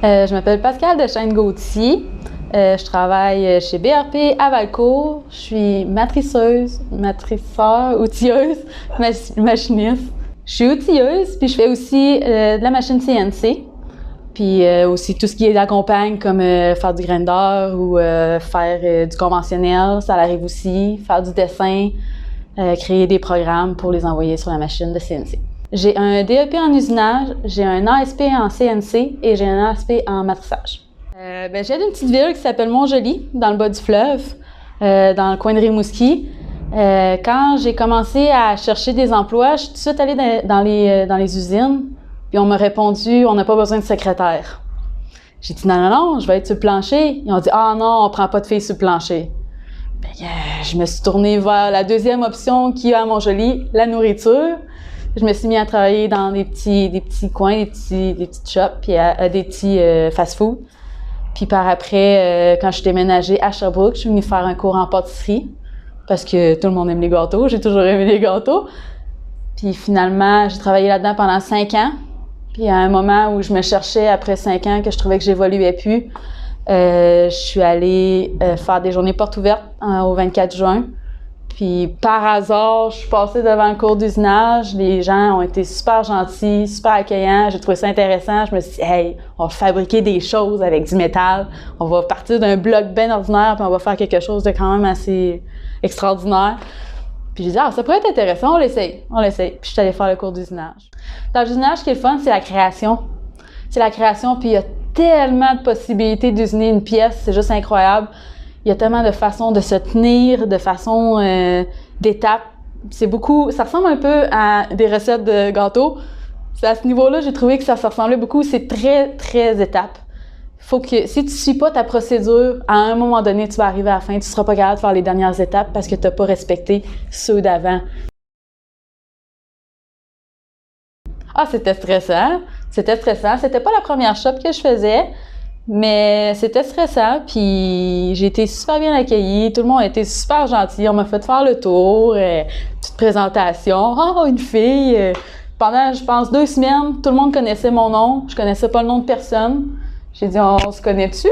Je m'appelle Pascale Dechaine-Gauthier. Je travaille chez BRP à Valcourt. Je suis matrisseur, outilleuse, machiniste. Je suis outilleuse, puis je fais aussi de la machine CNC. Puis aussi tout ce qui l'accompagne, comme faire du grinder ou faire du conventionnel, ça arrive aussi. Faire du dessin, créer des programmes pour les envoyer sur la machine de CNC. J'ai un DEP en usinage, j'ai un ASP en CNC et j'ai un ASP en matrissage. J'ai d'une petite ville qui s'appelle Montjoly, dans le bas du fleuve, dans le coin de Rimouski. Quand j'ai commencé à chercher des emplois, je suis tout de suite allée dans les usines, puis on m'a répondu « On n'a pas besoin de secrétaire ». J'ai dit « Non, je vais être sur le plancher ». Ils ont dit « Ah non, on prend pas de filles sur le plancher ». Je me suis tournée vers la deuxième option qui est à Montjoly, la nourriture. Je me suis mis à travailler dans des petits coins, des petites shops, puis des petits fast-food. Puis par après, quand je suis déménagée à Sherbrooke, je suis venue faire un cours en pâtisserie parce que tout le monde aime les gâteaux. J'ai toujours aimé les gâteaux. Puis finalement, j'ai travaillé là-dedans pendant 5 ans. Puis à un moment où je me cherchais après 5 ans, que je trouvais que j'évoluais plus, je suis allée faire des journées portes ouvertes au 24 juin. Puis par hasard, je suis passée devant le cours d'usinage. Les gens ont été super gentils, super accueillants. J'ai trouvé ça intéressant. Je me suis dit, hey, on va fabriquer des choses avec du métal. On va partir d'un bloc bien ordinaire, puis on va faire quelque chose de quand même assez extraordinaire. Puis j'ai dit, ça pourrait être intéressant, on l'essaye. Puis je suis allée faire le cours d'usinage. Dans l'usinage, ce qui est le fun, c'est la création. C'est la création, puis il y a tellement de possibilités d'usiner une pièce, c'est juste incroyable. Il y a tellement de façons de se tenir, de façons d'étapes. C'est beaucoup, ça ressemble un peu à des recettes de gâteaux. C'est à ce niveau-là, j'ai trouvé que ça se ressemblait beaucoup. C'est très, très étapes. Faut que, si tu ne suis pas ta procédure, à un moment donné, tu vas arriver à la fin, tu ne seras pas capable de faire les dernières étapes parce que tu n'as pas respecté ceux d'avant. C'était stressant. C'était stressant. C'était pas la première shop que je faisais. Mais c'était stressant, puis j'ai été super bien accueillie, tout le monde a été super gentil, on m'a fait faire le tour, petite présentation, une fille. Pendant, je pense, 2 semaines, tout le monde connaissait mon nom, je connaissais pas le nom de personne. J'ai dit, on se connaît-tu?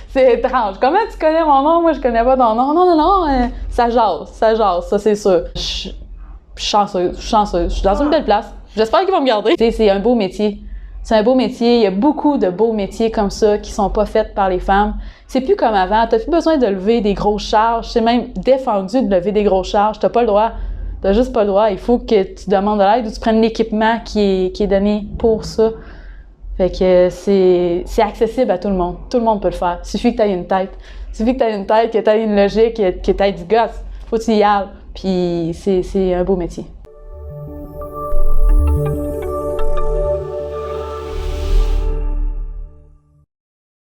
C'est étrange. Comment tu connais mon nom? Moi, je connais pas ton nom. Non, ça jase, ça c'est sûr. Je suis chanceuse, je suis dans une belle place. J'espère qu'ils vont me garder. C'est un beau métier. C'est un beau métier. Il y a beaucoup de beaux métiers comme ça qui sont pas faits par les femmes. C'est plus comme avant. T'as plus besoin de lever des grosses charges. C'est même défendu de lever des grosses charges. T'as pas le droit. T'as juste pas le droit. Il faut que tu demandes de l'aide ou tu prennes l'équipement qui est donné pour ça. Fait que c'est accessible à tout le monde. Tout le monde peut le faire. Il suffit que t'aies une tête. Il suffit que t'aies une tête, que t'aies une logique, que t'aies du gosse. Faut que tu y ailles. Puis c'est un beau métier.